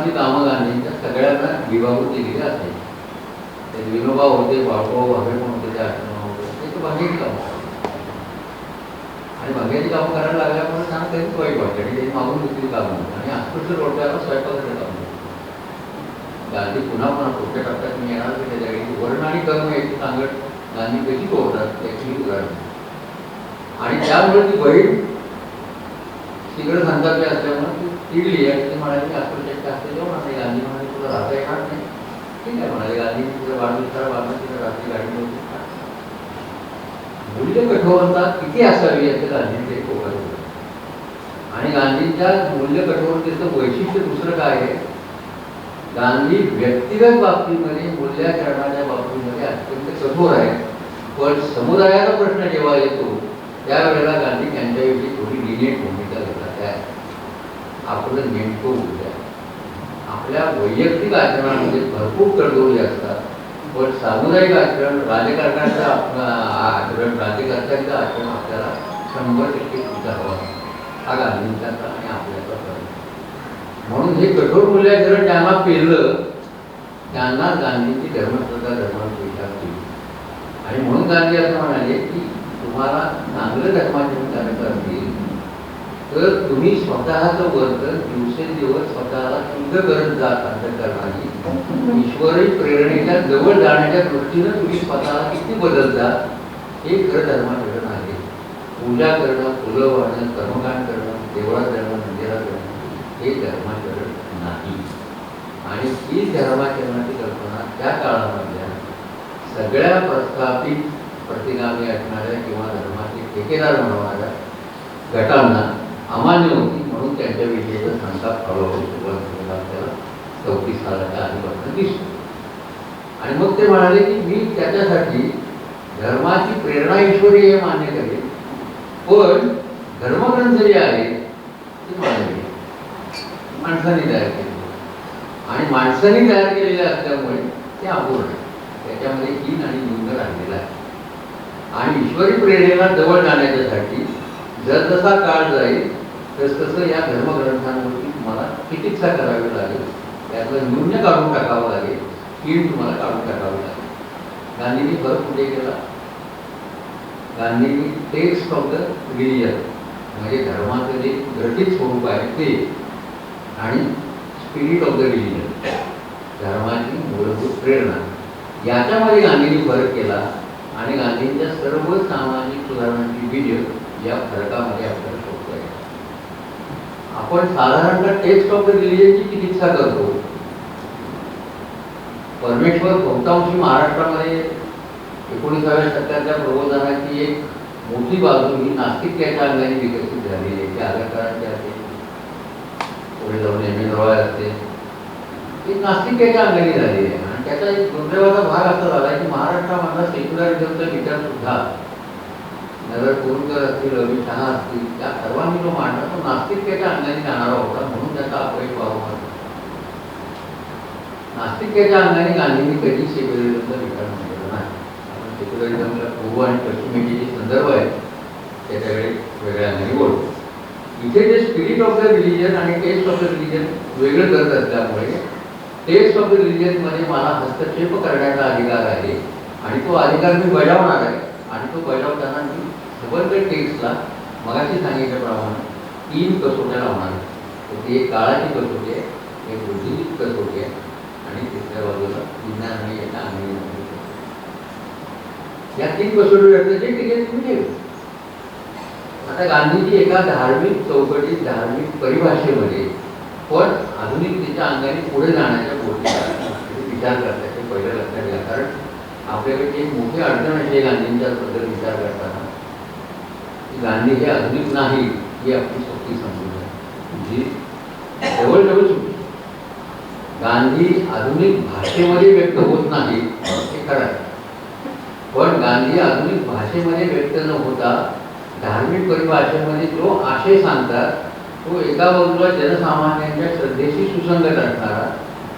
धर्माची कामं गांधींच्या सगळ्यांना विभागून दिलेली असायची. ते विनोबा होते, बाळाभाऊ भावे पण होते, त्या आश्रमामध्ये ते तर भाग्याची कामं करायचे. आणि भाग्याची कामं करायला लागल्यामुळे त्यांना कधीच वाईट वाटते आणि त्यांनी मागून घेतली कामं होती आणि अस्पृश्य रोडल्यावर स्वयंपाकाचं काम होतं. गांधी पुन्हा पुन्हा पुढच्या टप्प्यात मी येणार की त्याच्याकडे वर्ण आणि कर्म याची सांगत गांधी कशी तोडतात त्याची उदाहरण. आणि त्यामुळे ती बहीण तिकडे संतापली असल्यामुळे ती चिडली आणि ती म्हणाली की अस्पृश्याच्या हस्ते जेवण आणि गांधी म्हणाले तुला राहता येणार नाही. ठीक आहे म्हणाले गांधी तिला वाढदिवसाला बांधून तिला रात्री गाडी नव्हती. मूल्य कठोरता किती असावी याचं गांधींचे एक ओळख होतं. आणि गांधींच्या मूल्य कठोरतेचं वैशिष्ट्य दुसरं काय आहे, गांधी व्यक्तिगत बाबतीमध्ये मूल्याचरणाच्या बाबतीमध्ये अत्यंत कठोर आहे, पण समुदायाचा प्रश्न जेव्हा येतो त्यावेळेला गांधी त्यांच्याविषयी थोडी लिनियंट भूमिका घेतात. आपलं नेमकं उद्या आपल्या वैयक्तिक आचरणामध्ये भरपूर तडजोडी असतात, पण सामुदायिक आचरण राजकारणाचं आचरण राज्यकर्त्यांचं आचरण आपल्याला 100% स्वीकारवा हा गांधींचा आणि आपल्याचा फरक. म्हणून हे कठोर मूल्याचरण ज्यांना पेरलं त्यांना गांधींची धर्मश्रद्धा धर्मात विचार केली. आणि म्हणून गांधी असं म्हणाले की तुम्हाला चांगलं धर्माचरण करायचं असेल तर तुम्ही स्वतःचं वर्तन दिवसेंदिवस स्वतःला शुद्ध करत जात अंतःकरणाने ईश्वरी प्रेरणेच्या जवळ जाण्याच्या दृष्टीनं तुम्ही स्वतःला किती बदलता हे खरं धर्माचरण आहे. पूजा करणं, फुलं वाहणं, कर्मकांड करणं, देवळात जाणं, मंदिरात जाणं हे धर्माचरण नाही. आणि ही धर्माचरणाची कल्पना त्या काळामधल्या सगळ्या प्रस्थापित प्रतिगामी असणाऱ्या किंवा धर्माचे ठेकेदार बनवणाऱ्या गटांना अमान्य होती. म्हणून त्यांच्याविषयीचा संताप हळूहळू सुरुवात झालेला आपल्याला 34 सालाच्या आधीपासून दिसतो. आणि मग ते म्हणाले की मी त्याच्यासाठी धर्माची प्रेरणा ईश्वरी हे मान्य करेल, पण धर्मग्रंथ जे आहे ते मानवी माणसाने तयार केले आणि माणसाने तयार केलेले असल्यामुळे ते अपूर्ण त्याच्यामध्ये हीन आणि न्यून राहिलेला आहे. आणि ईश्वरी प्रेरणेला जवळ जाण्याच्यासाठी जसजसा काळ जाईल तसतसं या धर्मग्रंथांवरती तुम्हाला चिकित्सा करावी लागेल, त्यातलं न्यून्य काढून टाकावं लागेल, कीड तुम्हाला काढून टाकावी लागेल. गांधींनी फरक कुठे केला? गांधींनी टेक्स्ट ऑफ द रिलिजन म्हणजे धर्माचं जे ग्रथित स्वरूप आहे ते आणि स्पिरिट ऑफ द रिलिजन धर्माची मूलभूत प्रेरणा याच्यामध्ये गांधींनी फरक केला. आणि गांधींच्या सर्व सामाजिक सुधारणांची बीज या फरकामध्ये आपल्याला शोधता येईल. आपण साधारणतः टेक्स्ट ऑफ द रिलिजनची चिकित्सा करतो. परमेश्वर बहुतांशी महाराष्ट्रामध्ये 19व्या शतकाच्या प्रबोधनाची एक मोठी बाजू ही नास्तिकतेच्या अंगाने विकसित झालेली आहे. त्या अलंकारांची असते, पुढे जाऊन एमेंद्रॉय असते, ती नास्तिकतेच्या अंगाने झालेली आहे. आणि त्याचा एक दुर्दैवाचा भाग असा झाला की महाराष्ट्रामधला सेक्युलरिझमचा विचार सुद्धा नगर कुरुंकर असतील, रवी शहा असतील, त्या सर्वांनी जो मांडला तो नास्तिकतेच्या अंगाने जाणारा होता. म्हणून त्याचा अपयश वारंवार नास्तिकतेच्या अंगाने गांधींनी कधी सेक्युलरिझमचा विचार केला नाही. आपण सेक्युलरिझमला पूर्व आणि पश्चिमेचे जे संदर्भ आहेत त्याच्याकडे वेगळ्या अंगाने बोलतो. इथे जे स्पिरिट ऑफ द रिलिजन आणि टेस्ट ऑफ द रिलिजन वेगळं करत असल्यामुळे टेस्ट ऑफ द रिलिजनमध्ये मला हस्तक्षेप करण्याचा अधिकार आहे आणि तो अधिकार मी बजावणार आहे. आणि तो बजावताना मी सबंध टेक्स्टला मगाशी सांगितल्याप्रमाणे 3 कसोट्या लावणार आहे. ती एक काळाची कसोटी आहे, एक बुद्धिजीत कसोटी आहे आणि तिसऱ्या बाजूला विज्ञान आणि याच्या अंगी. या 3 कसोटीवरती जे टिकेल तुम्ही ठेवू. आता गांधीजी एका धार्मिक चौकटीत धार्मिक परिभाषेमध्ये पण आधुनिकतेच्या अंगाने पुढे जाण्याच्या गोष्टी विचार करतात. ते पहिलं लक्षात घ्या, कारण आपल्याकडे एक मोठी अडचण अशी गांधींच्या बद्दल विचार करताना की गांधी हे आधुनिक नाही ही आपली सोपी समजून आहे, जी जवळजवळ चुकी. गांधी आधुनिक भाषेमध्ये व्यक्त होत नाही हे खरं आहे, पण गांधी आधुनिक भाषेमध्ये व्यक्त न होता धार्मिक परिभाषेमध्ये जो आशय सांगतात तो एका बाजूला जनसामान्यांच्या श्रद्धेशी सुसंगत असणारा,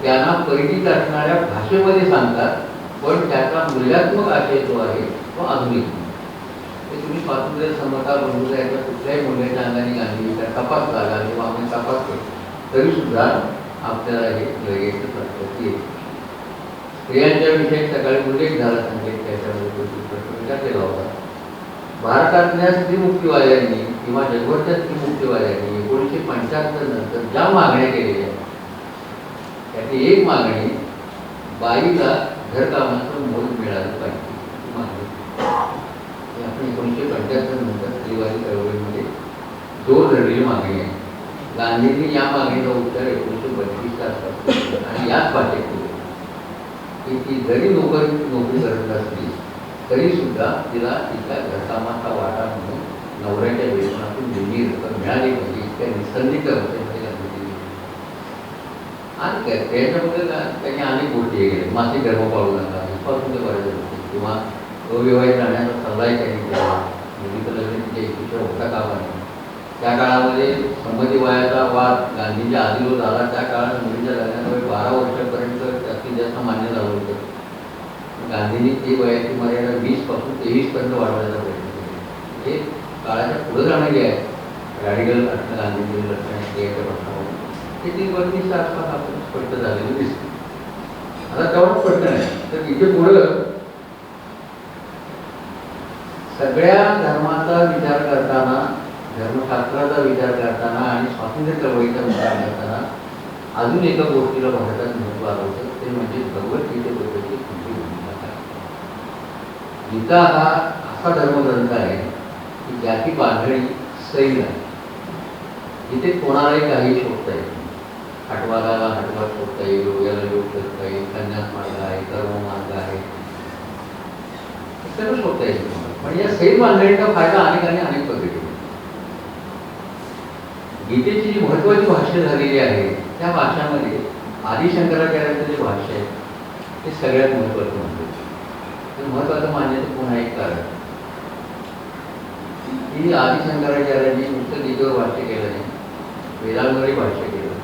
त्यांना परिचित असणाऱ्या भाषेमध्ये सांगतात, पण त्याचा मूल्यात्मक आशय जो आहे तो आधुनिक. ते तुम्ही स्वातंत्र्य, समता, बंधुता याच्या कुठल्याही मूल्याच्या अंगाने गांधी तपासला, गांधी मागणी तपासतो, तरीसुद्धा आपल्याला हे लगेच की स्त्रियांच्या विषयी सकाळी उल्लेख झाला संकेत त्याच्यामध्ये प्रश्न विचारलेला होता. भारतातल्या स्त्रीमुक्तीवाद्यांनी किंवा जगभरच्या स्त्रीमुक्तीवाद्यांनी 1975 नंतर ज्या मागण्या केलेल्या त्यातली एक मागणी बाईला घरकामाचं मोल मिळालं पाहिजे. आपण 1975 नंतर स्त्रीवादी चळवळीमध्ये जोर धरलेली मागणी आहे. गांधींनी या मागणीचा उत्तर 1932 आणि याच भाषेत केले की ती जरी नोकरी करत असली तरी सुद्धा तिला तिच्या घरकामाचा वाटा म्हणून नवऱ्याच्या वेतनातून नेहमी रक्कम मिळाली पाहिजे. इतक्या निसंदिग्ध अवस्थेमध्ये गांधीजी आणि त्याच्यामध्ये त्यांनी अनेक गोष्टी केल्या. मासिक धर्म पाळू नका इथपासून ते बऱ्याच गोष्टी किंवा अविवाहित राहण्याचा सल्लाही त्यांनी केला. मुलीचं लग्न तिच्या इच्छेच्या होता कामा नये. त्या काळामध्ये संमती वयाचा वाद गांधींच्या आधी जो झाला त्या काळात मुलीच्या लग्नाचा वय 12 वर्षापर्यंत जास्तीत जास्त मान्य झालं होतं. गांधींनी ते वयाची मर्यादा 20 पासून 23 पर्यंत वाढवण्याचा प्रयत्न केला. हे काळाच्या पुढे जाणारी आहे. रॅडिकल गांधींची लक्षणे याच्या प्रश्नावर ते 32 आसपास आपण स्पष्ट झालेलं दिसतं. आता तेवढं स्पष्ट नाही तर इथे पुढं सगळ्या धर्माचा विचार करताना धर्मशास्त्राचा विचार करताना आणि स्वातंत्र्य चळवळीचा विचार करताना अजून एका गोष्टीला भारतात महत्त्व आलं होतं ते म्हणजे भगवद्गीतेबद्दलची तुमची भूमिका काय. गीता हा असा धर्मग्रंथ आहे की ज्याची बांधणी सैल आहे. जिथे कोणालाही काही शोधता येईल. हटवाला हटवा शोधता येईल, योग्याला योग शोधता येईल, संन्यास मार्ग आहे, कर्म मार्ग आहे, सर्व शोधता येईल तुम्हाला. पण या सैल बांधणीचा फायदा अनेकांनी अनेक पद्धतीने. गीतेची जी महत्त्वाची भाष्य झालेली आहे त्या भाषामध्ये आदिशंकराचार्यांचं जे भाष्य आहे ते सगळ्यात महत्त्वाचं म्हणतो. ते महत्त्वाचं मानण्याचं पुन्हा एक कारण की आदिशंकराचार्यांनी नुसतं गीतेवर भाष्य केलं नाही, वेदांवरही भाष्य केलं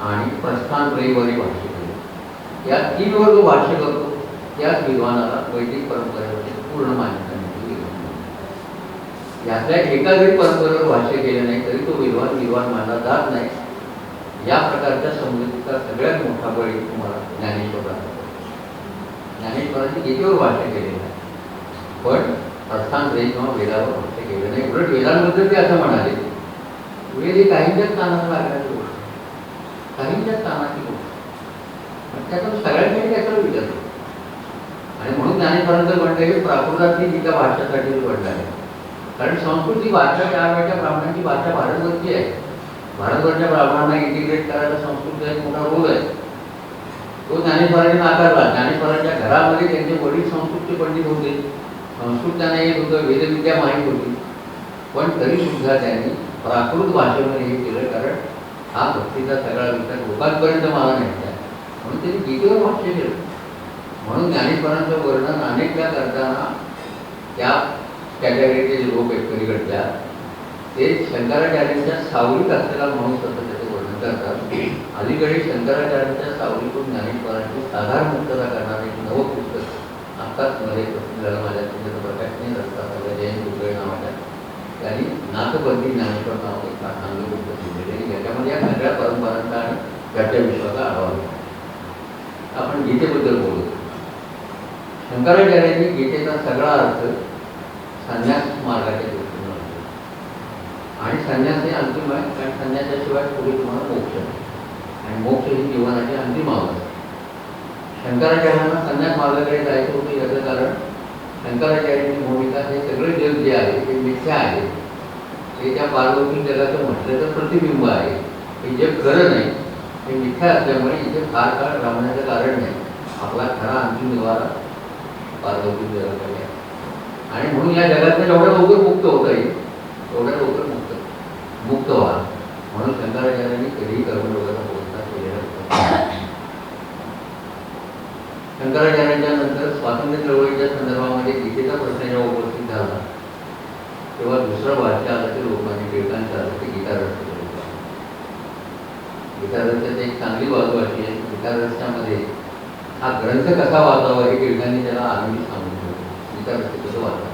आणि प्रस्थानत्रयीवरही भाष्य केलं. या 3 वर जो भाष्य करतो त्याच विद्वानाला वैदिक परंपरेमध्ये पूर्ण मान्यता मिळते. यातल्या एका जरी परंपरेवर भाष्य केलं नाही तरी तो विद्वान मानला जात नाही. या प्रकारच्या समजुतीचा सगळ्यात मोठा बळी तुम्हाला ज्ञानेश्वराचा. ज्ञानेश्वरांनी गीतेवर भाष्य केलेलं आहे पण प्रस्थानत्रयी किंवा वेदावर भाष्य केलं नाही. उलट वेदांबद्दल ते असं म्हणाले वेद ही काहींच्याच कानाला लागण्याची गोष्ट, काहींच्याच कानाची गोष्ट, त्यातून सगळ्यांनी त्याच्यावर विचारतो. आणि म्हणून ज्ञानेश्वरांचं म्हणणं हे प्राकृतातली गीता भाषेसाठी घडलं आहे. कारण संस्कृत ही भाषा त्यावेळच्या ब्राह्मणांची भाषा भारतवरची आहे. भारतवरच्या ब्राह्मणांना इंटिग्रेट करायला संस्कृतचा एक मोठा रोल आहे. तो ज्ञानेश्वरांनी नाकारला. ज्ञानेश्वरांच्या घरामध्ये त्यांचे वडील संस्कृतचे पंडित होते, संस्कृत त्यांना येत होतं, वेदविद्या माहीत होती, पण तरीसुद्धा त्यांनी प्राकृत भाषेमध्ये हे केलं. कारण हा भक्तीचा सगळा विचार लोकांपर्यंत मला न्यायचा आहे म्हणून त्यांनी गीतेवर भाष्य केलं. म्हणून ज्ञानेश्वरांचं वर्णन अनेकदा करताना त्या कॅटेगरीचे जे लोक आहेत पलीकडच्या ते शंकराचार्यांच्या सावलीत असलेला म्हणून असं त्याचं वर्णन करतात. अलीकडे शंकराचार्यांच्या सावलीतून ज्ञानेश्वरांची साधारण मुक्तता करणारे एक नवं पुस्तक आत्ताच मध्ये प्रसिद्ध झालं माझ्या त्याचं प्रकाशने रस्ता सगळ्या जयंत उगळे नावाच्या त्यांनी नाथपंथी ज्ञानेश्वर नाव एक चांगलं पुस्तक लिहिलेलं. याच्यामध्ये या सगळ्या परंपरांचा आणि त्याच्या विश्वाचा आढावा घेतला. आपण गीतेबद्दल बोलतो. शंकराचार्यांनी गीतेचा सगळा अर्थ संन्यास मार्गाच्या दृष्टीने आणि संन्यास हे अंतिम आहे. कारण संन्यासाशिवाय पुढे तुम्हाला मोक्ष आहे आणि मोक्ष ही जीवनाची अंतिम अवस्था. शंकराचार्यांना संन्यास मार्गाकडे जायचं होतं याचं कारण शंकराचार्यांची भूमिका हे सगळे जग जे आहे ते मिथ्या आहे, ते त्या पार्वती जगाचं म्हटलं तर प्रतिबिंब आहे. हे जग खरं नाही, हे मिथ्या असल्यामुळे इथे फार काळ राहण्याचं कारण नाही. आपला खरा अंतिम निवारा पार्वती जगाकडे आहे आणि म्हणून या जगातनं जेवढ्या लवकर मुक्त होता येईल तेवढ्या लवकर मुक्त व्हा म्हणून शंकराचार्यांनी कधीही कर्मयोगाचा बोलता केलेला होता. शंकराचार्यांच्या नंतर स्वातंत्र्य चळवळीच्या संदर्भामध्ये गीतेचा प्रश्न जेव्हा उपस्थित झाला तेव्हा दुसरं भाष्य आलं ते लोकमान्य टिळकांचं आलं ते गीतारहस्य. गीतारहस्याची एक चांगली बाजू अशी आहे. गीतारहस्यामध्ये हा ग्रंथ कसा वाचावा हे टिळकांनी त्याला आनंदी सांगून ठेवलं. गीतारहस्य कसं वाचा,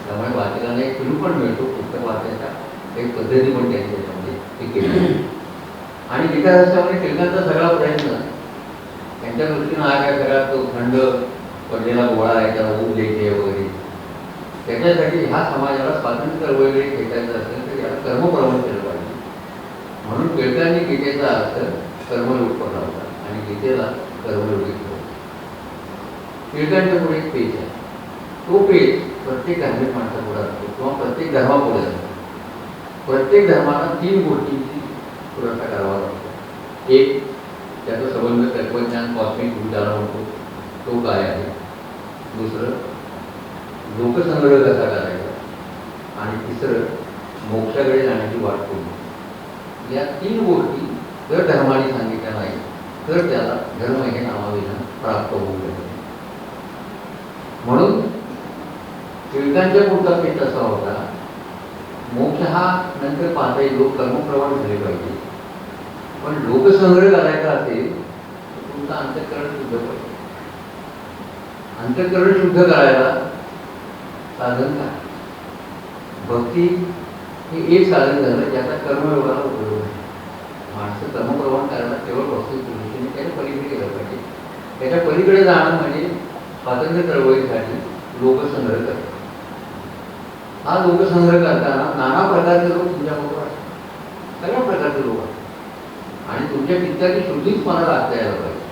त्यामुळे वाचकांना एक फिरू पण मिळतो. पुस्तक वाचायच्या काही पद्धती पण त्यांनी त्याच्यामध्ये हे केली. आणि गीता रस्त्यामध्ये टिळकांचा सगळा प्रयत्न त्यांच्या दृष्टीनं हा काय सगळा तो थंड पडलेला गोळा आहे त्याला ऊब द्यायचे वगैरे, त्याच्यासाठी ह्या समाजाला स्वातंत्र्य चळवळीकडे खेचायचं असेल तर याला कर्मप्रवण केलं पाहिजे. म्हणून टिळकांनी गीतेचा अर्थ कर्मयोग पडला होता आणि गीतेला कर्मयोगी ठेवला. टिळकांच्या पुढे एक पेज आहे, तो पेज प्रत्येक धार्मिक माणसापुढे असतो किंवा प्रत्येक धर्मापुढे असतो. प्रत्येक धर्माला 3 गोष्टींची पुरवठा करावा लागतो. एक, त्याचा संबंध तत्वज्ञान कॉस्मिक ऊर्जाला म्हणतो, तो काय आहे. दुसरं, लोकसंग्रह कसा करायचा. आणि तिसरं, मोक्षाकडे जाण्याची वाट कोणती. या 3 गोष्टी जर धर्माने सांगितल्या नाही तर त्याला धर्म हे नावाविना प्राप्त होऊ शकते. म्हणून टिळकांच्या पुढचा पेच असा होता, मोक्ष हा नंतर पाहता येईल, लोक कर्मप्रवण झाले पाहिजे, पण लोकसंग्रह करायचा असेल तर तुमचं अंतःकरण शुद्ध पाहिजे. अंतःकरण शुद्ध करायला साधन काय. भक्ती हे एक साधन झालं ज्याचा कर्मयोगाला उपयोग आहे. माणसं कर्मप्रवण करायला केवळ भक्ती दृष्टीने त्याच्या पलीकडे गेलं पाहिजे. त्याच्या पलीकडे जाणं म्हणजे स्वातंत्र्य चळवळीसाठी लोकसंग्रह करतात. हा लोकसंग्रह करताना नाना प्रकारचे लोक तुमच्याबरोबर असतात, सगळ्या प्रकारचे लोक असतात आणि तुमच्या चित्ताची शुद्धीच मला लागता यायला पाहिजे.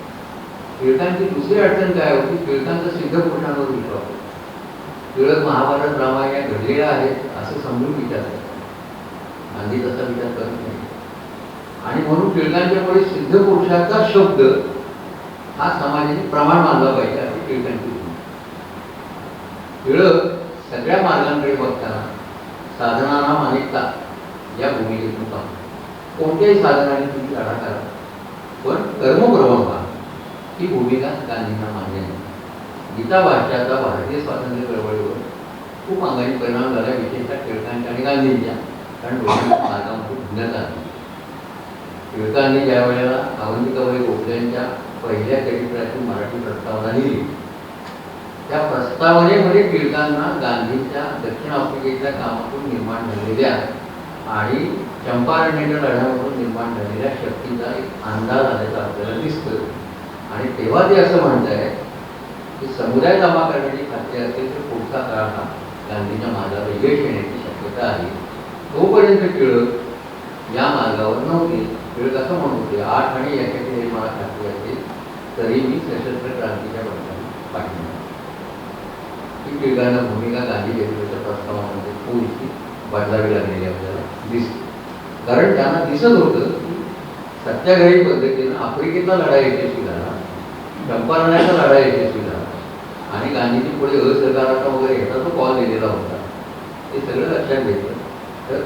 टिळकांची दुसरी अडचण काय होती, टिळकांचा सिद्ध पुरुषांवर विश्वास होता. टिळक महाभारत रामायण घडलेला आहे असं समजून विचार करतात, गांधी तसा विचार करत नाही. आणि म्हणून टिळकांच्या पुढे सिद्ध पुरुषाचा शब्द हा समाजाने प्रमाण मानला पाहिजे अशी टिळकांची भूमिका. टिळक सगळ्या मार्गांकडे बघताना साधनानाम अनेकता या भूमिकेतून पाहतो. कोणत्याही साधनाने तुम्ही लढा करा पण कर्मप्रवण व्हा, ही भूमिका गांधींना मान्य नाही. गीता भाषाचा भारतीय स्वातंत्र्य चळवळीवर खूप अंगाने परिणाम झाला, विशेषतः टिळकांच्या आणि गांधींच्या, कारण दोन्ही मार्गामध्ये भिन्नता आहे. टिळकांनी ज्या वेळेला अवंतिकाबाई गोखलेंच्या पहिल्या चरित्राची मराठी प्रस्तावना लिहिली, त्या प्रस्तावनेमध्ये टिळकांना गांधींच्या दक्षिण आफ्रिकेच्या कामातून निर्माण झालेल्या आणि चंपारण्याच्या लढ्यामधून निर्माण झालेल्या शक्तीचा एक अंदाज आल्याचा आपल्याला दिसतो. आणि तेव्हा ते असं म्हणत आहे की समुदाय जमा करण्याची खात्री असेल तर पुढचा काळ हा गांधीच्या मार्गावर यश येण्याची शक्यता आहे. तोपर्यंत टिळक या मार्गावर नव्हते. टिळक असं म्हणत होते, 8 आणि याच्याची जरी मला खात्री असेल तरी मी सशस्त्र क्रांतीच्या बंधाला पाठिंबा. ही टिळकांना भूमिका गांधी चरित्राच्या प्रस्तावामध्ये थोडीशी बदलावी लागलेली आपल्याला दिसते. कारण त्यांना दिसत होतं की सत्याग्रही पद्धतीनं आफ्रिकेतला लढा यशस्वी झाला, चंपारण्याचा लढा यशस्वी झाला आणि गांधीजी पुढे असहकाराचा वगैरे ह्याचा जो कॉल दिलेला होता ते सगळं लक्षात घेतलं तर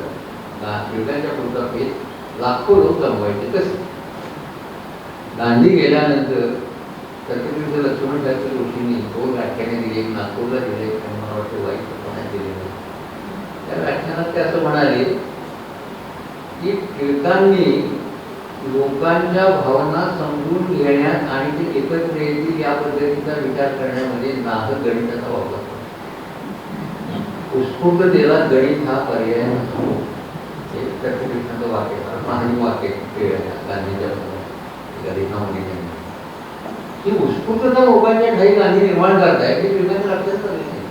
टिळकांच्या पुढचा पेच लाखो लोक जमवायचे कसे. गांधी गेल्यानंतर सत्यतीर्थ लक्ष्मण शास्त्री जोशींनी 2 व्याख्याने दिली, एक नागपूरला दिले आणि मला वाटतं वाईट पुण्यात दिलेलं. त्या व्याख्यानात ते असं म्हणाले की टिळकांनी लोकांच्या भावना समजून घेण्यात आणि ते एकत्र येतील या पद्धतीचा विचार करण्यामध्ये नाहक गणिताचा वापर करतो. उत्स्फूर्ततेला गणित हा पर्याय नसतो. हे सत्यतीर्थाचं वाक्य, महान वाक्य गांधीच्या लेखामध्ये ही उत्स्फूर्तता लोकांच्या ठाई गांधी निर्माण करताय ते टिळकांच्या लक्षात आले नाही.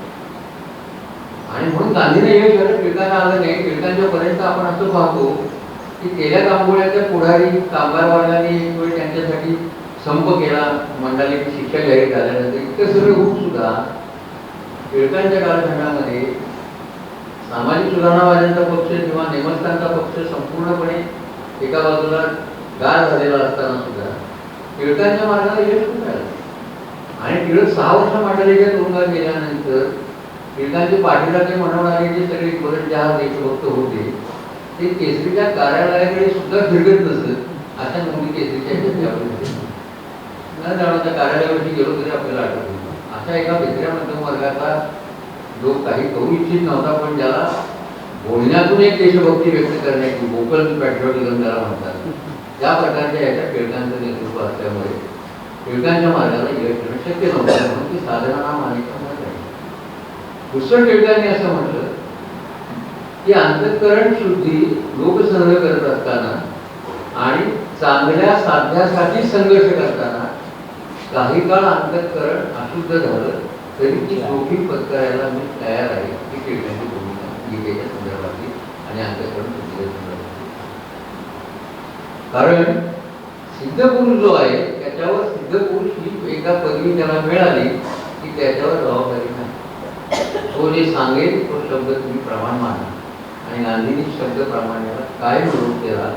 आणि म्हणून गांधीने यश आलं, टिळकांना आलं नाही. टिळकांच्या पर्यंत आपण असं पाहतो की केल्या कांबोळ्याच्या पुढारी कामगार वर्गाने एक वेळ त्यांच्यासाठी संप केला, मंडळाची शिक्षा जाहीर झाल्यानंतर इतकं सगळं होऊन सुद्धा टिळकांच्या कालखंडामध्ये सामाजिक सुधारणावाद्यांचा पक्ष किंवा नेमस्थांचा पक्ष संपूर्णपणे एका बाजूला गार झालेला असताना सुद्धा टिळकांच्या मार्गाला यश मिळालं. आणि टिळक 6 वर्ष मंडळीच्या तुरुंगात गेल्यानंतर टिळकांचे पाठीलागे म्हणवणारे जे सगळे इंग्रज जहाज देशभक्त होते ते केसरीच्या कार्यालयाकडे सुद्धा फिरकत नसत. अशा नोंदी केसरीच्या न जाणवता कार्यालयावरती गेलो तरी आपल्याला आठवत होतं. अशा एका भित्र्या मध्यम वर्गाचा जो काही करू इच्छित नव्हता पण ज्याला बोलण्यातून एक देशभक्ती व्यक्त करण्याची वोकल पॅट्रियोटिझम त्याला म्हणतात, त्या प्रकारच्या याच्या टिळकांचं नेतृत्व असल्यामुळे टिळकांच्या मार्गाला यश येणं शक्य नव्हतं. म्हणून ती साधना मानिका मार्ग आहे. दुसरं टिळकांनी असं म्हटलं की अंतःकरण शुद्धी लोकसंग्रह करत असताना आणि चांगल्या साध्यासाठी संघर्ष करताना काही काळ अंतःकरण अशुद्ध झालं तरी ती जोखीम पत्करायला मी तयार आहे. ही टिळकांची भूमिका गीतेच्या संदर्भातली आणि अंतःकरण शुद्धीच्या संदर्भातली. कारण सिद्धपुरुष जो आहे त्याच्यावर सिद्धपुरुष ही एकदा पदवी त्याला मिळाली की त्याच्यावर जबाबदारी नाही. तो जे सांगेल तो शब्द तुम्ही प्रमाण माना. आणि गांधींनी शब्द प्रामाण्याला काय विरोध केला?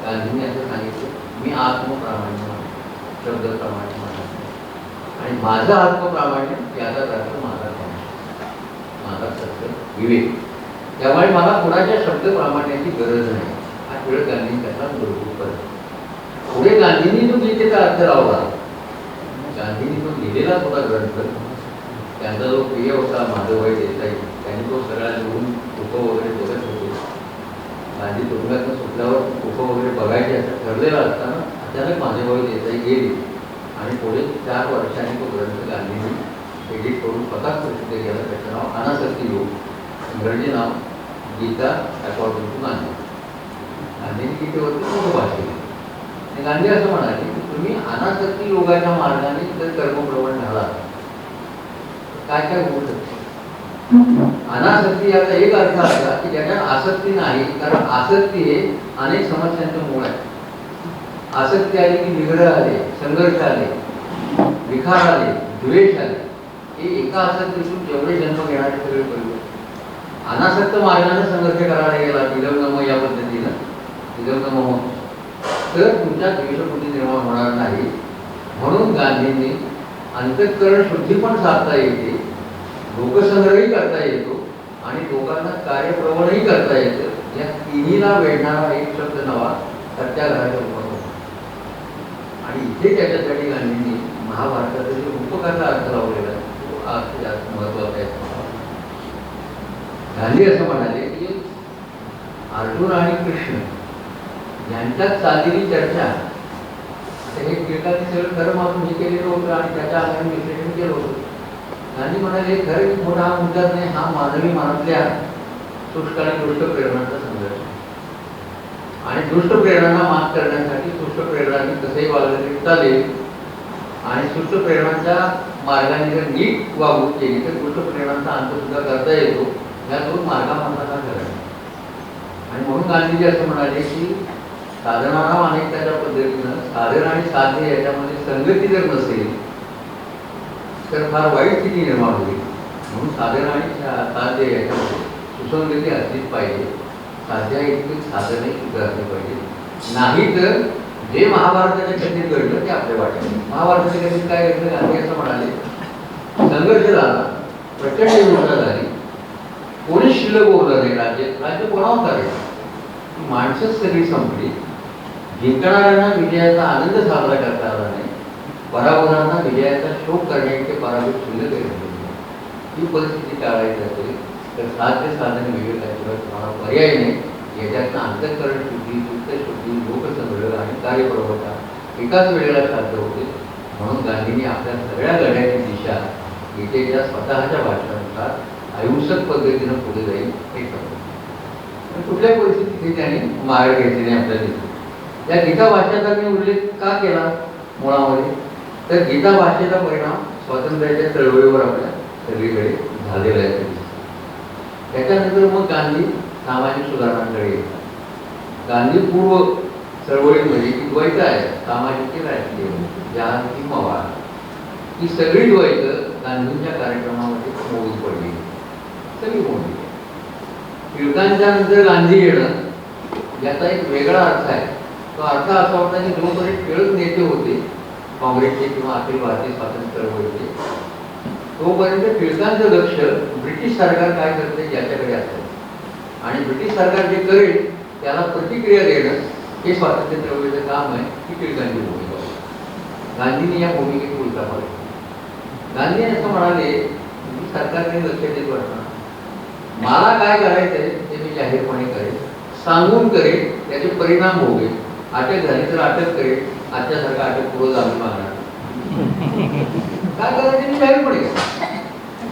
गांधींनी असं सांगितलं, मी आत्मप्रामाण्य मानतो, शब्द प्रामाण्य मानत नाही. आणि माझं आत्मप्रामाण्य याचा अर्थ माझा माझा सत्य विवेक. त्यामुळे मला कुणाच्या शब्द प्रामाण्याची गरज नाही. हा टिळक गांधी त्याचा बरोबर करतो. पुढे गांधींनी जो गीतेचा अर्थ लावला, गांधींनी तो लिहिलेला होता ग्रंथ, त्यांचा जो प्रिय होता माधवभाई देसाई, त्यांनी तो सगळा लिहून उप वगैरे बघत होते. गांधी तुरुंगातून सुटल्यावर उप वगैरे बघायचे असं ठरलेलं असताना अचानक माधवभाई देसाई गेली आणि पुढे 4 वर्षांनी तो ग्रंथ गांधींनी एडिट करून स्वतःच प्रसिद्ध केला. त्याचं नाव अनासक्ती योग, इंग्रजी नाव गीता अकॉर्डिंग टू गांधी. गांधींनी गीतेवरती खूप भाषण केली. आणि गांधी असं म्हणाले की तुम्ही अनासक्ती योगाच्या मार्गाने जर कर्मप्रवण झाला काय काय होऊ शकते. अनासक्ती याचा एक अर्थ असा की ज्याच्यात आसक्ती नाही. कारण आसक्ती हे अनेक समस्यांचं मूळ आहे. आसक्ती आली की विग्रह आले, संघर्ष आले, विखार आले, द्वेष आले. हे एका आसक्तीतून जेवढे जन्म घेणारे सगळे परिवर्तन. अनासक्त मार्गाने संघर्ष करायला गेला विलंब या पद्धतीनं विलंब तर तुमच्या द्वेषबुद्धी निर्माण होणार नाही. म्हणून गांधींनी अंतःकरण शुद्धी पण साधता येते, लोकसंग्रहही करता येतो आणि लोकांना कार्यप्रवणही करता येतं. या तिन्हीला वेढणारा एक शब्द नवा सत्याग्रहाच्या रूपात होता. आणि इथे त्याच्यासाठी गांधींनी महाभारताचा जो रूपकाचा अर्थ लावलेला आहे तो अर्थ जास्त महत्वाचा आहे. गांधी असं म्हणाले की अर्जुन आणि कृष्ण यांच्यात चाललेली चर्चा, हे टिळकांनी सगळं खरं मानून हे केलेलं होतं आणि त्याच्या आधारे विश्लेषण केलं होतं. गांधी म्हणाले खरं मोठा हा मुद्दाच नाही, हा मानवी मनातल्या सुष्ट आणि दुष्ट प्रेरणांचा संघर्ष. आणि दुष्ट प्रेरणांना मात करण्यासाठी सुष्ट प्रेरणांनी कसंही वागलं तरी चालेल. आणि सुष्ट प्रेरणांच्या मार्गाने जर नीट वागणूक केली तर दुष्ट प्रेरणांचा अंत सुद्धा करता येतो. या 2 मार्गामधला ठरवला. आणि म्हणून गांधीजी असं म्हणाले की साधनाराम अनेकताच्या पद्धतीनं साधन आणि साध्य याच्यामध्ये संगती जर नसेल तर फार वाईट स्थिती निर्माण होईल. म्हणून साधन आणि साध्य याच्यामध्ये सुसंगती असलीच पाहिजे. साध्या इतके साधनही सुद्धा असले पाहिजे. नाही तर जे महाभारताच्या कथेत घडलं ते आपल्या वाटेल. महाभारताच्या कथेत काय घडलं? गांधी असं म्हणाले संघर्ष झाला, प्रचंड हिंसा झाली, कोणीच शिल्लक उरलं नाही. राज्य कोणावर करायचं? माणसंच सगळी संपली. जिंकणाऱ्यांना विजयाचा आनंद साजरा करता आला नाही, पराभवांना विजयाचा शोक करण्याचे पराभूत शिल्लक आहे. ही परिस्थिती टाळायची असेल तर साध्य साधन विवेकाशिवाय तुम्हाला पर्याय नाही. याच्यातनं अंतःकरण शुद्धी, चित्तशुद्धी, लोकसंग्रह आणि कार्यप्रवृत्ता एकाच वेळेला साध्य होते. म्हणून गांधींनी आपल्या सगळ्या लढ्याची दिशा गीतेच्या स्वतःच्या भाषणानुसार अहिंसक पद्धतीनं पुढे जाईल हे ठरवलं. कुठल्याही परिस्थितीत त्यांनी मागे घेतली नाही आपल्याला दिसतो. या गीता भाषेचा मी उल्लेख का केला मुळामध्ये? तर गीता भाषेचा परिणाम स्वातंत्र्याच्या चळवळीवर आपल्या सगळीकडे झालेला आहे. त्याच्यानंतर मग गांधी सामाजिक सुधारणांकडे येतात. गांधी पूर्व चळवळीमध्ये की द्वैत आहे, सामाजिक राजकीय, जहाज की मवाळ, ही सगळी द्वैत गांधींच्या कार्यक्रमामध्ये मोडून पडली, सगळी मोडली. टिळकांच्या नंतर गांधी येणं याचा एक वेगळा अर्थ आहे. तो अर्थ असा होता की जोपर्यंत टिळक नेते होते काँग्रेसचे किंवा अखिल भारतीय स्वातंत्र्य चळवळीचे, तोपर्यंत टिळकांचं लक्ष ब्रिटिश सरकार काय करते याच्याकडे असेल. आणि ब्रिटिश सरकार जे करेल त्याला प्रतिक्रिया देणं हे स्वातंत्र्य चळवळीचं काम आहे. ही टिळकांची भूमिका होती. गांधींनी या भूमिकेत उलटा पाडला. गांधी असं म्हणाले की सरकारने लक्ष देत वाटणार, मला काय करायचंय ते मी जाहीरपणे करेन, सांगून करेन, त्याचे परिणाम भोगेल. अटक झाली तर अटक करेन, आजच्यासारखा अटकपूर्व जामीन मागणार, काय करायचं मी जाहीरपणे करेन.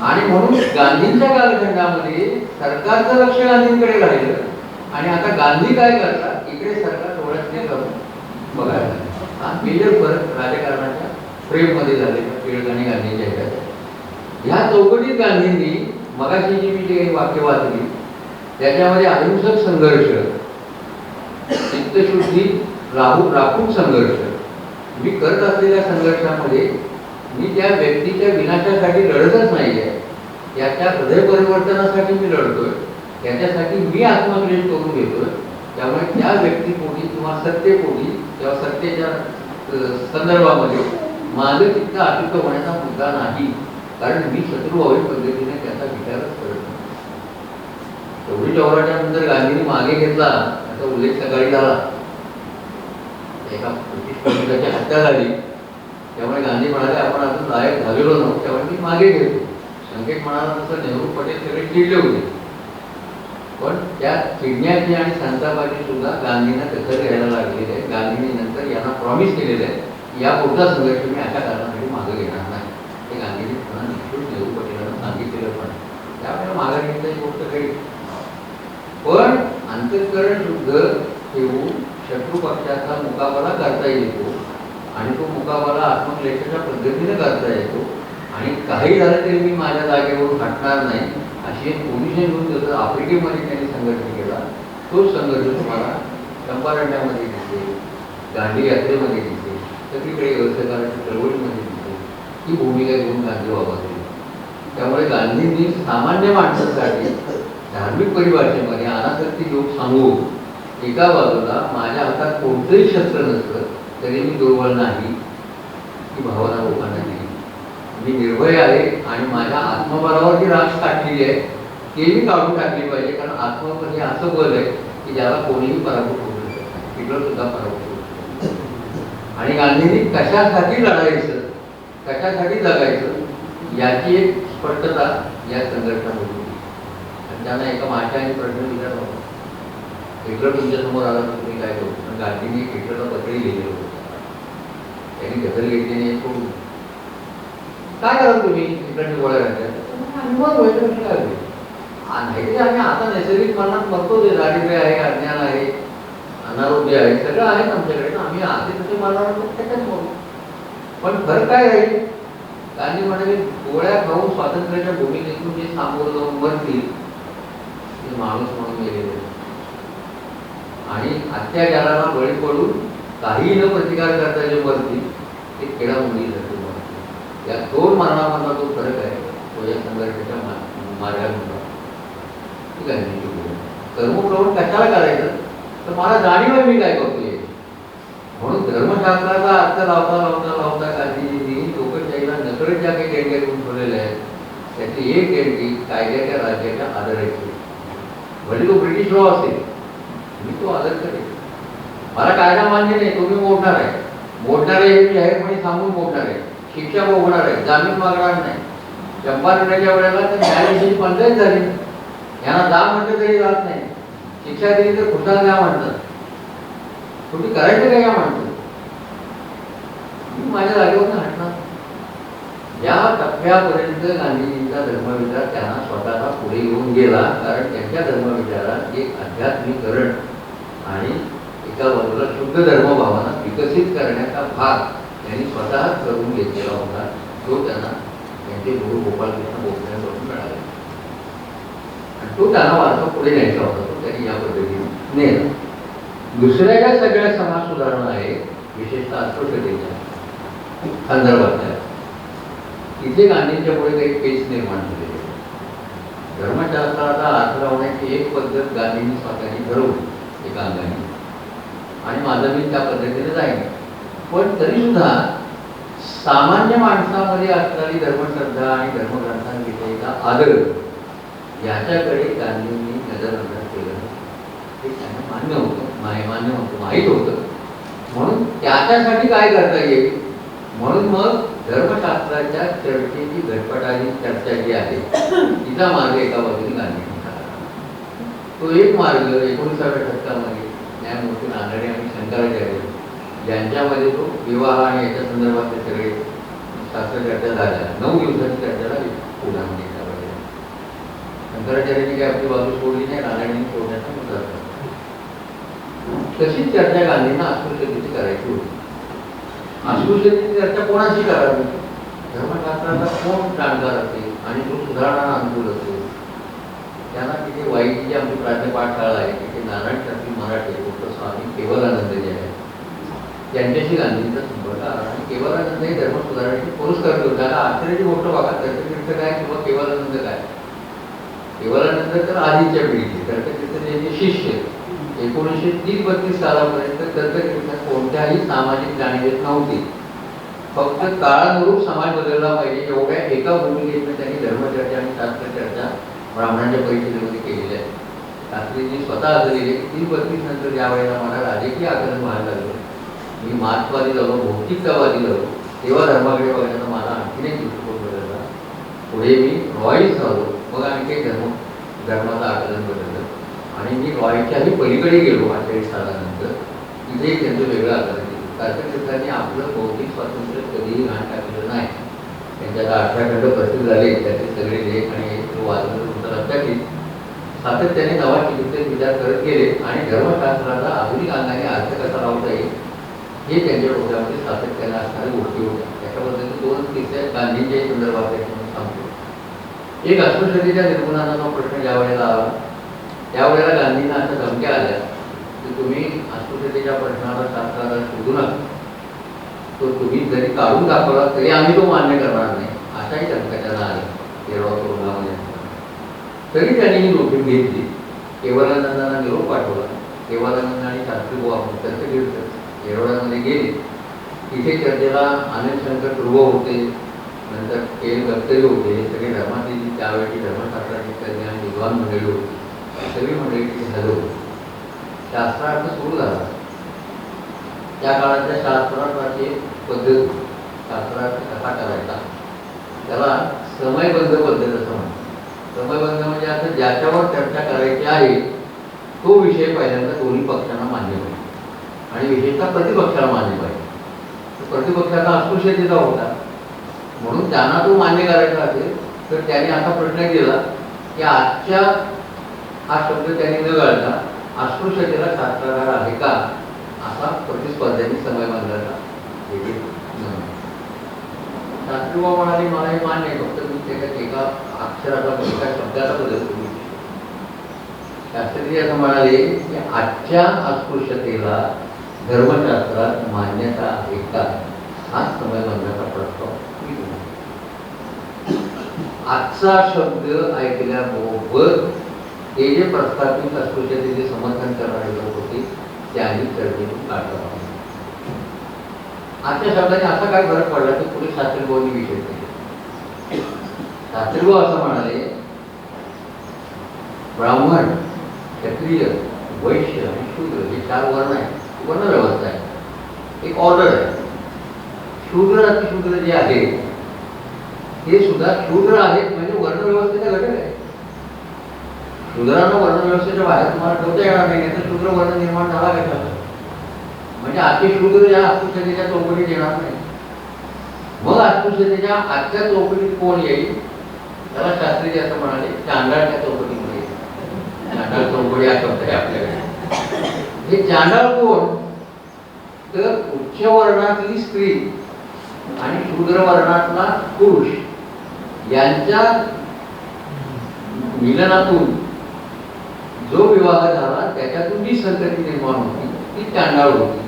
आणि म्हणून गांधींच्या कालखंडामध्ये सरकारचं लक्ष गांधींकडे राहिलं. आणि आता गांधी काय करतात, इकडे सरकार डोळ्यातले करून बघायला मेजर फरक राजकारणाच्या फ्रेममध्ये झालेला टिळक आणि गांधींच्या ह्याच्यात. ह्या चौकटीत गांधींनी मगाशी जी मी जे वाक्य वाचली त्याच्यामध्ये अहिंसक संघर्ष, चित्तशुद्धी राखून संघर्ष, मी करत असलेल्या संघर्षामध्ये मी त्या व्यक्तीच्या विनाशासाठी लढतच नाही आहे, त्याच्या हृदय परिवर्तनासाठी मी लढतोय, त्याच्यासाठी मी आत्मक्लेश करून घेतोय. त्यामुळे त्या व्यक्तीपोटी किंवा सत्तेपोटी किंवा सत्तेच्या संदर्भामध्ये माझं चित्त अचूक होण्याचा मुद्दा नाही, कारण मी शत्रुभावी पद्धतीने त्याचा विचारच करत नाही. चौरी चौराच्या नंतर गांधींनी मागे घेतला याचा उल्लेख सकाळी झाला. एका ब्रिटिश पोलिसाची हत्या झाली, त्यामुळे गांधी म्हणाले आपण अजून लायक झालेलो नव्हतो, त्यामुळे मी मागे घेतो. संकेत म्हणाला तसं नेहरू पटेल सगळे चिडले होते, पण त्या चिडण्याची आणि संतापाची सुद्धा गांधींना दखल घ्यायला लागलेली आहे. गांधींनी नंतर यांना प्रॉमिस केलेलं आहे की या पुढचा संघर्ष मी अशा कारणासाठी मागे घेणार नाही. ते गांधींनी पुन्हा निश्चित नेहरू पटेलांना सांगितलेलं, पण त्यावेळेला मागे घेण्याची गोष्ट काही, पण अंतःकरण शुद्ध ठेवून शत्रू पक्षाचा मुकाबला करता येतो आणि तो मुकाबला आत्मक्लेशाच्या पद्धतीने करता येतो. आणि काही झालं तरी मी माझ्या जागेवरून हटणार नाही अशी एक पोझिशन घेऊन जसं आफ्रिकेमध्ये त्यांनी संघर्ष केला, तोच संघर्ष तुम्हाला चंपारण्यामध्ये दिसेल, दांडी यात्रेमध्ये दिसेल, सगळीकडे व्यवसायकारांच्या चळवळीमध्ये दिसेल. ही भूमिका घेऊन गांधी वापरली. त्यामुळे गांधींनी सामान्य माणसासाठी धार्मिक परिभाषेमध्ये अनासक्ती योग सांगून एका बाजूला माझ्या हातात कोणतंही शस्त्र नसलं तरी मी दुर्बल नाही ही भावना लोकांना दिली. मी निर्भय आहे आणि माझ्या आत्मबलावर जी राख टाकलेली आहे ते मी काढून टाकली पाहिजे, कारण आत्मबल हे असं बल आहे की ज्याला कोणीही पराभूत करू शकत नाही, हिटलर सुद्धा पराभूत करू शकतो. आणि गांधींनी कशासाठी लढायचं, कशासाठी जगायचं याची एक स्पष्टता या संघर्षामध्ये होती. आणि त्यांना एका माशाने प्रश्न विचारला होता, हिटलर तुमच्यासमोर आला तर तुम्ही काय करू? पण गांधींनी हिटलरला पत्रही लिहिलेलं होतं, त्यांनी दखल घेतली सोडून काय करा तुम्ही हिटलरने गोळ्या घातल्या नाही, आम्ही आता नैसर्गिक मरणात मरतो, ते दारिद्र्य आहे, अज्ञान आहे, अनारोग्य आहे, सगळं आहे आमच्याकडे, आम्ही आधी तसे मरणार त्याच्याच मरू. पण फरक काय राहील? गांधी म्हणाले गोळ्या खाऊन स्वातंत्र्याच्या भूमिकेतून जे सामोरं जाऊन मरतील ते माणूस म्हणून गेलेले आणि अत्याचाराला बळी पडून काही न प्रतिकार करता जे मरतील ते खेळा मुली जातील. या दोन मरणामधला जो फरक आहे तो या संघर्षाच्या मार्गाने ठीक आहे. कर्मप्रवण कशाला करायचं तर मला जाणीव आहे मी काय करतोय, म्हणून धर्मशास्त्राचा अर्थ लावता लावता लावता गांधीजींनी लोकशाहीला नकळत ज्या काही देणग्या करून ठेवलेल्या आहेत त्याची एक देणगी कायद्याच्या राज्याच्या आदराची. म्हणजे तो ब्रिटिश लॉ असेल मी तो आदर करेन, मला कायदा मान्य नाही तो मी मोडणार आहे, मोडणार आहे हे जाहीरपणे सांगून मोडणार आहे, शिक्षा भोगणार आहे, जामीन मागणार नाही. चंपारण्याच्या वेळेला तर न्यायाधीशाची पंचायत झाली, यांना जा म्हटलं तरी जात नाही, शिक्षा दिली तर खुशाल द्या म्हणतात, तुम्ही करायचं काय या म्हणतात. मी माझ्या जागेवरून हटणार. या टप्प्यापर्यंत गांधीजींचा धर्मविचार त्यांना स्वतःला पुढे घेऊन गेला, कारण त्यांच्या धर्मविचारात एक आध्यात्मिकरण आणि एका बाजूला शुद्ध धर्मभावना विकसित करण्याचा भाग त्यांनी स्वतःच करून घेतलेला होता, तो त्यांना त्यांचे गुरु गोपालकृष्ण गोखल्यांपासून मिळाला आणि तो त्यांना वारसा पुढे न्यायचा होता, तो त्यांनी या पद्धतीने नेला. दुसऱ्या ज्या सगळ्या समाज सुधारणा आहे विशेषतः अस्पृश्यतेच्या संदर्भातल्या, तिथे गांधींच्या पुढे काही पेच निर्माण झालेली आहे. धर्मशास्त्राचा अर्थ लावण्याची एक पद्धत गांधींनी स्वतःची ठरवली एका अंगाने आणि माझं मी त्या पद्धतीने जाईन. पण तरी सुद्धा सामान्य माणसामध्ये असणारी धर्मश्रद्धा आणि धर्मग्रंथांविषयीचा आदर याच्याकडे गांधींनी नजरअंदाज केलं. ते त्यांना मान्य होतं, माहीत होतं. म्हणून त्याच्यासाठी काय करता येईल म्हणून मग धर्मशास्त्राच्या चर्चेची झटपटाची चर्चा जी आहे तिचा मार्ग एका बाजूने गांधींनी काढला. तो एक मार्ग 19व्या शतकामध्ये न्यायमूर्ती नांदेडे आणि शंकराचार्य यांच्यामध्ये तो विवाह आणि याच्या संदर्भातले सगळे शास्त्र चर्चा झाल्या. 9 दिवसाची चर्चेला उदाहरण दिलं पाहिजे. शंकराचार्यांनी काही आपली बाजू सोडली नाही, नांदेडेंनी सोडण्याचा मुद्दा. तशीच चर्चा गांधींना अस्पृश्यतेची करायची होती. अस्पृश्यतेची चर्चा कोणाशी करावी? धर्मशास्त्राचा कोण जाणकार असेल आणि तो सुधारणारा अनुकूल असेल? त्यांना तिथे वाईची जी आमची प्राथमिक पाठशाळा आहे तिथे नारायण शास्त्री मराठे डॉक्टर स्वामी केवलानंद जे आहेत त्यांच्याशी गांधींचा संपर्क आला आणि केवलानंद हे धर्म सुधारण्याचे पुरस्कार देऊ. त्याला आश्चर्याची गोष्ट बघा, तर्कतीर्थ काय किंवा केवलानंद काय? केवलानंद तर आधीच्या पिढीचे, तर्कतीर्थ त्यांचे शिष्य 1930-32 सालापर्यंत तर्कतीर्थात कोणत्याही सामाजिक जाणीवेत नव्हती. फक्त काळानुरूप समाज बदलला पाहिजे एवढ्या एका भूमिकेतून त्यांनी धर्मचर्चा आणि शास्त्रचर्चा ब्राह्मणांच्या परिषदेमध्ये केलेली आहे. शास्त्रीजी स्वतः असलेले 30-32 नंतर ज्या वेळेला मला राजकीय आकलन व्हायला लागलं, मी मार्क्सवादी झालो, भौतिकतावादी झालो, तेव्हा धर्माकडे बघण्याचा मला आणखीन एक दृष्टिकोन बदलला. पुढे मी रॉयल्स झालो, मग आणखी एक धर्माचं आकलन बदललं आणि मी रॉयच्याही पलीकडे गेलो 48 सालानंतर. तिथे त्यांचं वेगळं आकलन केलं. तर्कतीर्थांनी आपलं बौद्धिक स्वातंत्र्य कधीही घाण टाकलेलं नाही. त्यांच्या 18 खंड प्रसिद्ध झाले, त्याचे सगळे लेख आणि वाचन तुमचं लक्षात येईल. सातत्याने नवा चिकित्सेत विचार करत गेले आणि धर्मशास्त्राचा आधुनिक अंगाने अर्थ कसा लावता येईल हे त्यांच्या डोक्यामध्ये सातत्याने असणाऱ्या गोष्टी होत्या. त्याच्याबद्दल 2 किस्से गांधींच्या संदर्भात सांगतो. एक अस्पृश्यतेच्या निर्मूलनाचा प्रश्न ज्या वेळेला आला त्यावेळेला गांधींना अशा धमक्या आल्या की तुम्ही अस्पृश्यतेच्या प्रश्नाला शास्त्राला शोधू नका, तो तुम्ही जरी काढून दाखवला तरी आम्ही तो मान्य करणार नाही, अशाही धमक्या त्यांना आल्या केरळ तुरुंगामध्ये. तरी त्यांनी ही जोखीम घेतली. केवलानंदांना निरोप पाठवला. केवलानंद आणि शास्त्री बुवा तर्कतीर्थ येरवड्यामध्ये गेले. तिथे चर्चेला आनंद शंकर ध्रुव होते, नंतर के गडकरी होते. हे सगळे धर्मातील त्यावेळी धर्मशास्त्राचे तज्ञ आणि विद्वान मंडळी होती. सगळी मंडळी तिथे हजर होती. शास्त्रार्थ सुरू झाला. त्या काळातल्या शास्त्रार्थाची पद्धत, शास्त्रार्थ कसा करायचा त्याला समयबद्ध पद्धत असं म्हणतात. समयबद्ध म्हणजे आता ज्याच्यावर चर्चा करायची आहे तो विषय पहिल्यांदा दोन्ही पक्षांना मान्य पाहिजे आणि विशेषतः प्रतिपक्षाला मान्य पाहिजे. प्रतिपक्षाचा अस्पृश्यतेचा होता म्हणून त्यांना तो मान्य करायचा असेल तर त्याने असा प्रश्न केला की आजच्या हा शब्द त्यांनी न घालता अस्पृश्यतेला शास्त्रागार आहे का असा प्रतिस्पर्ध्यांनी समय बांधला. शास्त्री म्हणाले मला हे मान्य आहे, फक्त मी त्याच्यात एका अक्षराचा एका शब्दाचा बदल करू. शास्त्री असं म्हणाले की आजच्या अस्पृश्यतेला धर्मशास्त्रात मान्यता आहे का हा समय बांधण्याचा प्रस्ताव. आजचा शब्द ऐकल्याबरोबर ते जे प्रस्थापित अस्पृश्यतेचे समर्थन करणारे लोक होते त्यांनी चर्चेतून काढला. आजच्या शब्दाने असा काय फरक पडला की पुढे शास्त्रीभाऊंनी विषय केले. शास्त्रीभाऊ असं म्हणाले ब्राह्मण, क्षत्रिय, वैश्य आणि शूद्र हे 4 वर्ण आहेत. वर्ण व्यवस्था आहे, एक ऑर्डर आहे. शूद्र अतिशूद्र जे आहे ते सुद्धा शूद्र आहेत म्हणजे वर्णव्यवस्थेचा घटक आहे. शूद्रांना वर्णव्यवस्थेच्या बाहेर तुम्हाला ठेवता येणार नाही, तर शूद्र वर्ण निर्माण झाला कशाला? म्हणजे आजचे शूद्र या अस्पृश्यतेच्या चौकटीत येणार नाही. मग अस्पृश्यतेच्या आजच्या चौकटीत कोण येईल त्याला शास्त्रीजी असं म्हणाले चांडाळच्या चौकटीमध्ये येईल. चांडाळ चौकटी हा शब्द आहे आपल्याकडे. हे चांडाळ कोण तर उच्च वर्णातली स्त्री आणि शूद्र वर्णातला पुरुष यांच्या मिलनातून जो विवाह झाला त्याच्यातून जी संतती निर्माण होती ती चांडाळ होती.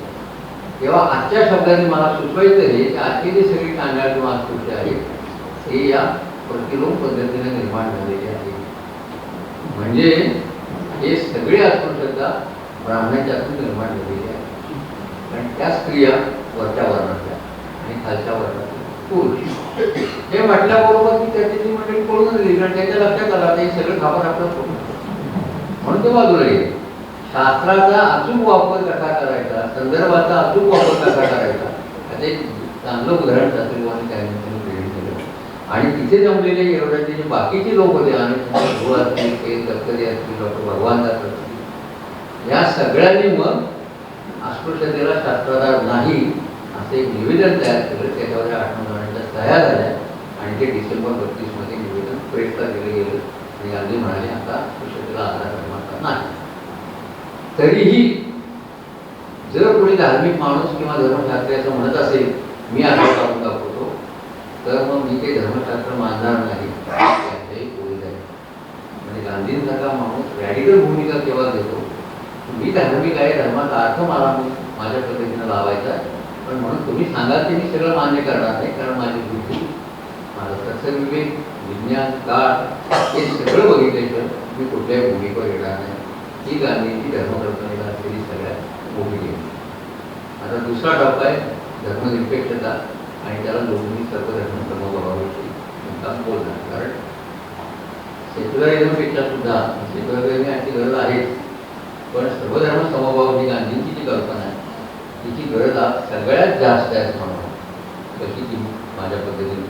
तेव्हा आजच्या शब्दाने मला सुचवायचं आहे की आजचे जे सगळे चांडाळ किंवा अस्पृश्य आहेत हे या प्रतिलोम पद्धतीने निर्माण झालेले आहे. म्हणजे हे सगळे अस्पृश्यता ब्राह्मणाच्यातून निर्माण झालेली आहे. कारण त्या स्त्रिया वरच्या वर्णातल्या आणि खालच्या वर्णातल्या पुरुष हे म्हटल्याबरोबर की त्याची मंडळी पळून गेली. कारण त्याच्या लक्षात आला ते सगळं खाबर आपलं म्हणून ते बाजूला गेले. शास्त्राचा अचूक वापर कसा करायचा, संदर्भाचा अचूक वापर कसा करायचा याचं एक चांगलं उदाहरण शास्त्रीभावांनी त्यानिमित्ताने प्रेरित केलं. आणि तिथे जमलेले येरवड्याचे जे बाकीचे लोक होते आणि ध्रुव असतील, के गडकरी असतील, डॉक्टर भगवान दास असतील, या सगळ्यांनी मग अस्पृश्यतेला शास्त्राधार नाही असं एक निवेदन तयार केलं. त्याच्यावर 8-9 जणांच्या सह्या झाल्या आणि ते डिसेंबर 32 मध्ये निवेदन प्रेसला दिलं गेलं. आणि गांधी म्हणाले आता अस्पृश्यतेला आधार धर्माचा नाही. तरीही जर कोणी धार्मिक माणूस किंवा धर्मशास्त्री असं म्हणत असेल मी असं काढून दाखवतो, तर मग मी ते धर्मशास्त्र मानणार नाही याच्याही पोळी आहे. म्हणजे गांधींसारखा माणूस रॅडिकल भूमिका केव्हा घेतो, मी धार्मिक आहे, धर्माचा अर्थ मला माझ्या पद्धतीनं लावायचा, पण म्हणून तुम्ही सांगाल ते मी सगळं मान्य करणार नाही, कारण माझी बुद्धी, माझा तत्सविवेक, विज्ञान, काळ हे सगळं बघितल्याशिवाय मी कुठल्याही भूमिकेवर येणार नाही. ही गांधींची धर्मकल्पनेला असलेली सगळ्यात मोठी आहे. आता दुसरा टप्पा आहे धर्मनिरपेक्षता, आणि त्याला लोकांनी सर्व धर्म समभावाविषयी मुद्दाम बोलणार. कारण सेक्युलरिझमपेक्षा सुद्धा सेक्युलरिझमची गरज आहेच, पण सर्व धर्म समभाव ही गांधींची जी कल्पना आहे तिची गरज सगळ्यात जास्त आहे असं म्हणून कशी ती माझ्या पद्धतीने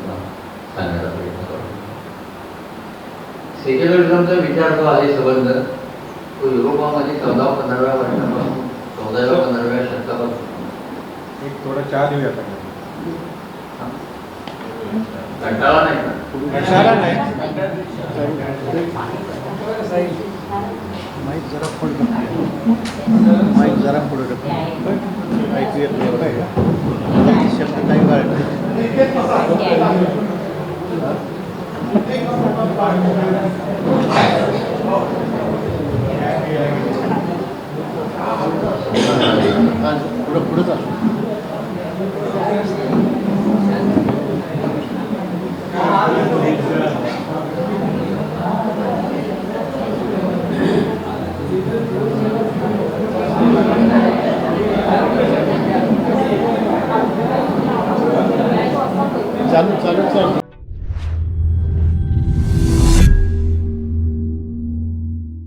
सांगण्याचा प्रयत्न करतो. सेक्युलरिझमचा विचार जो आहे संबंध तो युरोपामध्ये 14-15व्या वर्षापासून 14व्या-15व्या शतकापासून एक थोडा चहा देऊया कंटाळा नाही ना, कंटाळा नाही. माईक जरा पुढे माईक जरा पुढे ऐकू येत नाही शब्द काही वाढत पुढं पुढं चालू. चालू चालू चालू